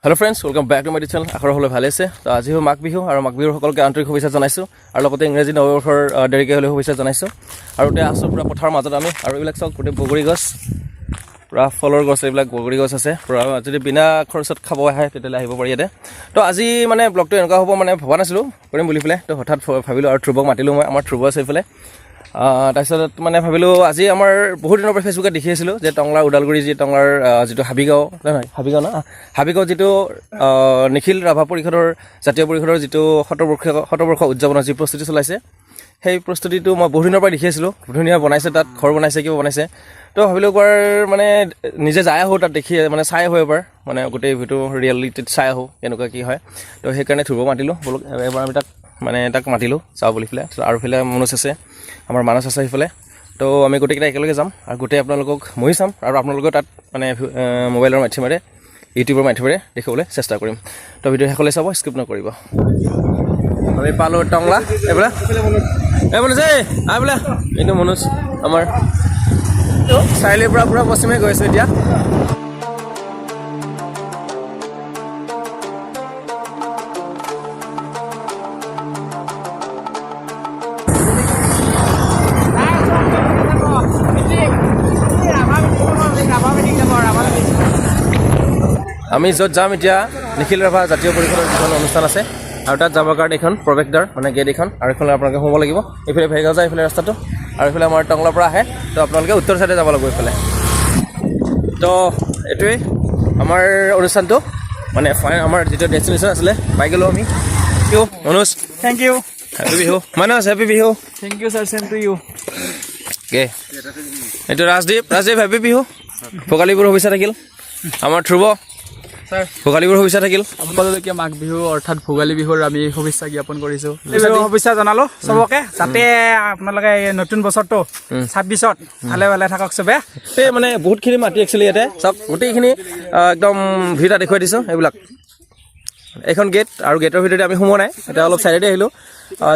Hello friends, welcome back to my channel. আশা হলে ভালে আছে। তো আজি হল মাঘ বিহু আৰু মাঘ বিহুৰ সকলকে আন্তৰিক শুভেচ্ছা জনাইছো আৰু লগতে ইংৰাজী নৱবৰ্ষৰ দেৰিকে হলে শুভেচ্ছা জনাইছো। আৰু তে আছো পুৰা পথাৰ মাজত আমি আৰু এইবিলাক সব গোটে বগৰী গছ পুৰা ফলৰ গছ এইবিলাক বগৰী গছ আছে। পুৰা যদি বিনা খৰচত খাব আহে তেতিয়ালে আহিব পাৰি ইয়াতে। তো আজি মানে ব্লগটো এনেকুৱা হ'ব মানে ভবা নাছিলো কৰিম বুলি পেলাই। তো হঠাৎ ভাবিলো আৰু ধ্ৰুৱক মাতিলো মই আমাৰ ধ্ৰুৱ আছে এইফালে। তাৰপিছত মানে ভাবিলোঁ আজি আমাৰ বহুত দিনৰ পৰা ফেচবুকত দেখি আছিলোঁ যে টংলাৰ ওদালগুৰি যি টংলাৰ যিটো হাবিগাঁও নহয় হাবিগাঁও যিটো নিখিল ৰাভা পৰিষদৰ জাতীয় পৰিষদৰ যিটো শতবৰ্ষ উদযাপনৰ যি প্ৰস্তুতি চলাইছে সেই প্ৰস্তুতিটো মই বহুত দিনৰ পৰা দেখি আছিলোঁ। ধুনীয়া বনাইছে, তাত ঘৰ বনাইছে, কিবা বনাইছে। তো ভাবিলোঁ এবাৰ মানে নিজে যাই আহোঁ, তাত দেখি মানে চাই আহোঁ এবাৰ মানে গোটেই ভিডিঅ'টো ৰিয়েলিটিত চাই আহোঁ কেনেকুৱা কি হয়। তো সেইকাৰণে ধ্ৰুৱ মাতিলোঁ বোলো এবাৰ আমি তাক মাতিলোঁ চাওঁ বুলি পেলাই। আৰু ফালে মনোজ আছে, আমাৰ মানস আছে সেইফালে। তো আমি গোটেইকেইটা একেলগে যাম আৰু গোটেই আপোনালোকক ময়ো চাম আৰু আপোনালোকেও তাত মানে মোবাইলৰ মাধ্যমেৰে ইউটিউবৰ মাধ্যমেৰে দেখিবলৈ চেষ্টা কৰিম। তো ভিডিঅ' শেষলৈ চাব, স্কিপ নকৰিব। আমি পালোঁ টংলা এইফালে মনোজ বোলে এইটো মনোজ আমাৰ চাৰিআলিৰ পৰা পুৰা পশ্চিমে গৈ আছোঁ এতিয়া। আমি য'ত যাম এতিয়া নিখিল ৰাভা জাতীয় পৰিষদৰ যিখন অনুষ্ঠান আছে আৰু তাত যাবৰ কাৰণে এইখন প্ৰৱেশদ্বাৰ মানে গেট এইখন আৰু এইখন আপোনালোকে সোমাব লাগিব। এইফালে ভেগাঁও যায় এইফালে ৰাস্তাটো আৰু এইফালে আমাৰ টংলাৰ পৰা আহে। তো আপোনালোকে উত্তৰ চাইডে যাব লাগিব এইফালে। তো এইটোৱেই আমাৰ অনুষ্ঠানটো মানে আমাৰ যিটো ডেষ্টিনেশ্যন আছিলে পাই গ'লোঁ আমি। কিয় Manoj Thank you. Happy Bihu. Manas happy Bihu. Thank you, sir. Same to you. কে এইটো ৰাজদীপ হেপী বিহু। ভোগালীবোৰ শুভেচ্ছা থাকিল। আমাৰ ধ্ৰুৱ Sir. ভোগালীবোৰ শুভেচ্ছা থাকিল। সকলোকে মাঘ বিহু অৰ্থাৎ ভোগালী বিহুৰ আমি শুভেচ্ছা জ্ঞাপন কৰিছোঁ। শুভেচ্ছা জনালো চবকে, যাতে আপোনালোকে নতুন বছৰটো 26ত ভালে ভালে থাকক চবে। এই মানে বহুতখিনি মাটি একচুৱেলি ইয়াতে চব গোটেইখিনি একদম ভিটা দেখুৱাই দিছোঁ। এইবিলাক এইখন গেট আৰু গেটৰ ভিতৰতে আমি সোমোৱা নাই, এতিয়া অলপ চাইডতে আহিলোঁ।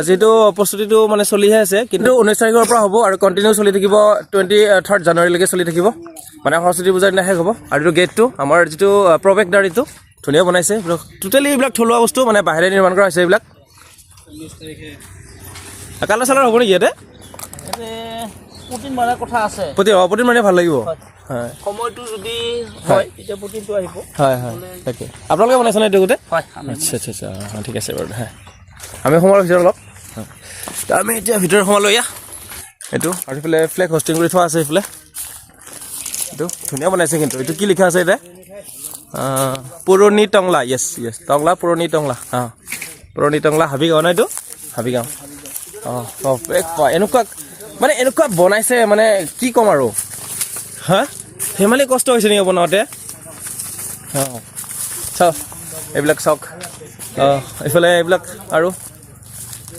যিহেতু প্ৰস্তুতিটো মানে চলিহে আছে, কিন্তু 19 তাৰিখৰ পৰা হ'ব আৰু কণ্টিনিউ চলি থাকিব 23 জানুৱাৰীলৈকে চলি থাকিব, মানে সৰস্বতী পূজাৰ দিনা শেষ হ'ব। আৰু এইটো গেটটো আমাৰ যিটো প্ৰৱেশদ্বাৰ এইটো ধুনীয়া বনাইছে। টোটেলি এইবিলাক থলুৱা বস্তু মানে বাহিৰে নিৰ্মাণ কৰা হৈছে। এইবিলাক কালাৰ চালাৰ হ'ব নেকি ইয়াতে? পুটিন মাৰাৰ কথা আছে। পুটিন মাৰিলে ভাল লাগিব। হয়, সময়টো যদি হয় তেতিয়া পুটিনটো আহিব। হয় তাকে আপোনালোকে বনাইছে ন এইটো গোটেই? হয়। আচ্ছা ঠিক আছে বাৰু। হয়, আমি সোমালোঁ ভিতৰত অলপ। আমি এতিয়া ভিতৰত সোমালোঁ। এয়া এইটো আৰু এইফালে ফ্লেগ হোষ্টিং কৰি থোৱা আছে। এইফালে এইটো ধুনীয়া বনাইছে। কিন্তু এইটো কি লিখা আছে এতিয়া? পুৰণি টংলা। য়েছ টংলা পুৰণি টংলা। পুৰণি টংলা হাবিগাঁও ন এইটো? হাবিগাঁও। এনেকুৱা বনাইছে মানে কি ক'ম আৰু। হা ধেমালি কষ্ট হৈছে নেকি বনাওঁতে? চাওক এইবিলাক চাওক। এইফালে এইবিলাক আৰু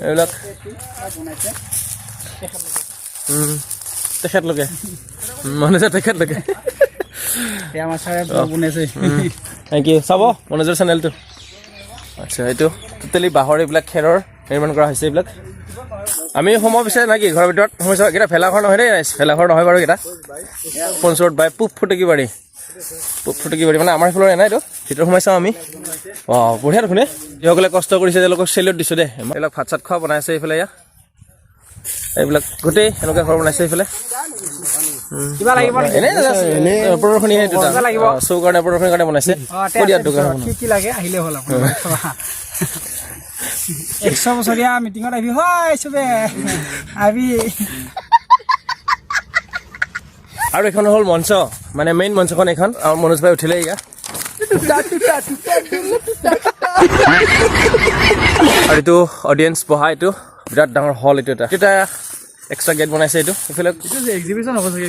এইবিলাক তেখেতলোকে মনোজে তেখেতলোকে থেংক ইউ। চাব মনোজৰ চেনেলটো। আচ্ছা, এইটো টোটেলি বাঁহৰ এইবিলাক খেৰৰ নিৰ্মাণ কৰা হৈছে। এইবিলাক আমি সোমাব বিচাৰে নেকি ঘৰৰ ভিতৰত? সোমাইছোঁ। এইকেইটা ভেলাঘৰ নহয় দেই, ভেলাঘৰ নহয় বাৰু। এইকেইটা স্পনচৰ্ড বাই পূব ফুটুকী বাৰী মানে আমাৰ ফালৰ নাই। এইটো ভিতৰত সোমাইছোঁ আমি। বঢ়িয়া দেখোন। যিসকলে কষ্ট কৰিছে তেওঁলোকক চেলিউট দিছোঁ দেই। এইবিলাক ভাত চাত খোৱা বনাইছে এইফালে। এইবিলাক গোটেই এনেকুৱা ঘৰ বনাইছে এইফালে। প্ৰদৰ্শনী শ্ব' কাৰণে প্ৰদৰ্শনীৰ কাৰণে বনাইছে। কি লাগে আহিলে হ'ল। 100 বছৰীয়া মিটিঙত আহিবি হয় চবে আহিবি। আৰু এইখন হ'ল মঞ্চ, মানে মেইন মঞ্চখন এইখন। আৰু মনোজ ভাই উঠিলে এয়া। আৰু এইটো অডিয়েঞ্চ বহা এইটো বিৰাট ডাঙৰ হল। এটা এক্সট্ৰা গেট বনাইছে। এইটো এইফালে এক্সিবিশ্যন হ'ব চাগে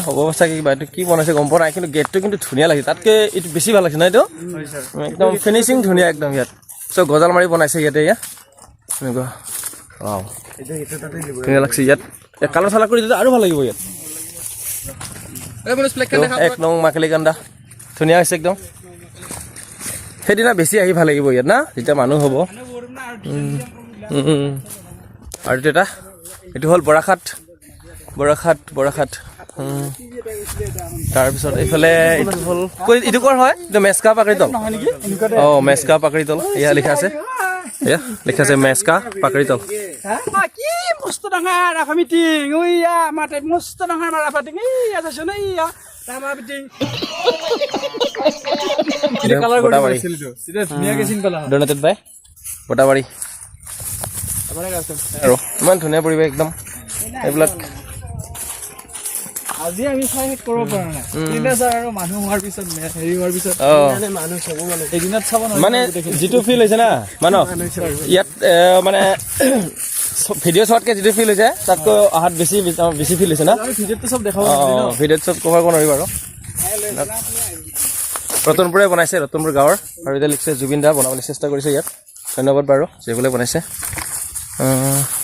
হ'ব চাগে কিবা। এইটো কি বনাইছে গম পোৱা নাই, কিন্তু গেটটো কিন্তু ধুনীয়া লাগিছে। তাতকে এইটো বেছি ভাল লাগিছে ন? এইটো একদম ফিনিচিং ধুনীয়া একদম। ইয়াত চব গজাল মাৰি বনাইছে ইয়াতে। এনেকুৱা ধুনীয়া লাগিছে। ইয়াত কালাৰ চালাৰ কৰি দিলে আৰু ভাল লাগিব। ইয়াত 1 নং মাকলিকান্দা ধুনীয়া হৈছে একদম। সেইদিনা বেছি আহি ভাল লাগিব ইয়াত না, যেতিয়া মানুহ হ'ব। আৰু এইটো হ'ল বৰাঘাট তাৰপিছত এইফালে এইটো হ'ল এইটো ক'ৰ হয় এইটো মেচকা পাকৰিতল অঁ মেচকা পাকৰিতল এয়া লিখা আছে এয়া লিখা আছে মেচকা পাকৰিতল কি মস্ত ডাঙৰ ৰাভা মিটিং ওইয়া আমাৰ মস্ত ডাঙৰ ৰাভা মিটিং এইয়া যাইছো না এইয়া ৰাভা মিটিং বটাবাৰী ডনেটেড বাই বটাবাৰী আৰু ইমান ধুনীয়া পৰিৱেশ একদম এইবিলাক আজি আমি চাই কৰিব পৰা নাই কিন্তু ছাৰ আৰু মানুহ হোৱাৰ পিছত হেৰি হোৱাৰ পিছত মানুহ চাব এদিনত চাব মানে যিটো ফিল হৈছে না মানুহ ইয়াত মানে ভিডিঅ' চোৱাতকৈ যিটো ফিল হৈছে তাতকৈ অহাত বেছি ফিল হৈছে না ভিডিঅ'টো চব দেখাব ভিডিঅ'ত চব কভাৰ কৰিব নোৱাৰিব আৰু ৰতনপুৰে বনাইছে ৰতনপুৰ গাঁৱৰ আৰু এতিয়া লিখিছে জুবিন দা বনাবলৈ চেষ্টা কৰিছে ইয়াত ধন্যবাদ বাৰু যিসকলে বনাইছে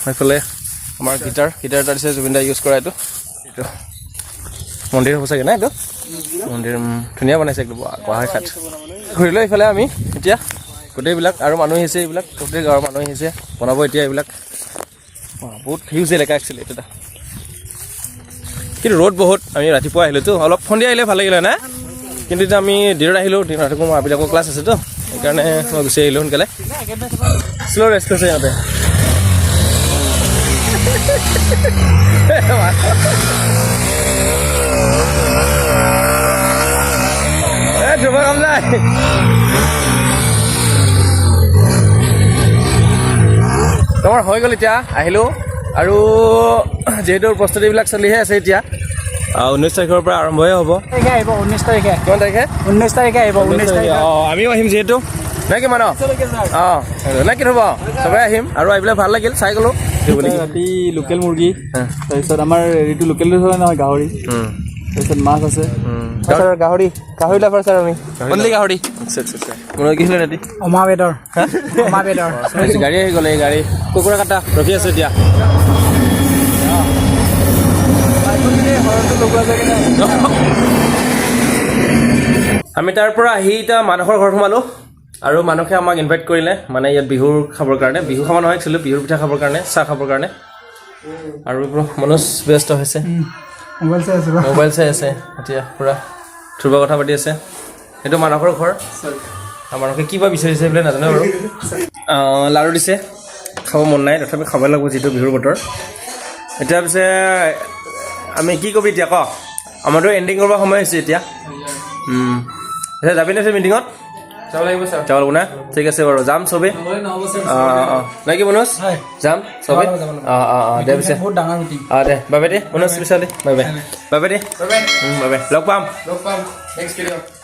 সেইফালে আমাৰ গীটাৰ এটা দিছে জুবিন দা ইউজ কৰা এইটো মন্দিৰ হ'ব চাগে না এইটো মন্দিৰ ধুনীয়া বনাইছে একদম গুৱাহাটী খাট ঘূৰিলৈ এইফালে আমি এতিয়া গোটেইবিলাক আৰু মানুহ আহিছে এইবিলাক গোটেই গাঁৱৰ মানুহ আহিছে বনাব এতিয়া এইবিলাক বহুত হিউজ এলেকা একচুৱেলি এইটো কিন্তু ৰ'দ বহুত আমি ৰাতিপুৱা আহিলোঁতো অলপ সন্ধিয়া আহিলে ভাল লাগিলে না কিন্তু এতিয়া আমি দিনত আহিলোঁ ৰাতিপুৱা মোৰ আবিলাকৰ ক্লাছ আছেতো সেইকাৰণে মই গুচি আহিলোঁ সোনকালে শ্ল' ৰেষ্ট কৰিছে সিহঁতে কাম নাই তোমাৰ হৈ গ'ল এতিয়া আহিলোঁ আৰু যিহেতু প্ৰস্তুতিবিলাক চলিহে আছে এতিয়া 19 তাৰিখৰ পৰা আৰম্ভহে হ'ব আহিব 19 তাৰিখে কিমান তাৰিখে 19 তাৰিখে আহিব 19 তাৰিখে আমিও আহিম যিহেতু নে কি মানুহ নে কি হ'ব চবেই আহিম আৰু আহিবলৈ ভাল লাগিল চাই গ'লোঁ ৰাতি লোকেল মুৰ্গী তাৰপিছত আমাৰ হেৰিটো লোকেল নহয় গাহৰি তাৰপিছত মাছ আছে গাহৰি লাভাৰ ছাৰ আমি অনলি গাহৰি মনত কি ৰাতি অমা বেদৰ গাড়ী আহি গ'লে এই গাড়ী কুকুৰা কাটা ৰখি আছে এতিয়া আমি তাৰ পৰা আহি এতিয়া মানসৰ ঘৰত সোমালোঁ আৰু মানুহে আমাক ইনভাইট কৰিলে মানে ইয়াত বিহুৰ খাবৰ কাৰণে বিহু খাব নহয় একচুৱেলি বিহুৰ পিঠা খাবৰ কাৰণে চাহ খাবৰ কাৰণে আৰু মনোজ ব্যস্ত হৈছে মোবাইল চাই আছে এতিয়া পূৰা থুৰবা কথা পাতি আছে এইটো মানসৰ ঘৰ মানুহে কিবা বিচাৰিছে বোলে নাজানো বাৰু লাড়ু দিছে খাব মন নাই তথাপি খাব লাগিব যিটো বিহুৰ বতৰ এতিয়া পিছে আমি কি কবি এতিয়া ক আমাৰতো এণ্ডিং কৰিব সময় হৈছে এতিয়া যাবি নে মিটিঙত যাব লাগিব না ঠিক আছে বাৰু যাম চবেই নাই কি মনোজ যাম চবেই দে পিছে দে বাই বাই দে Manoj পিছালি bye bye bye bye দে বাই বাই লগ পাম নেক্সট ভিডিঅ'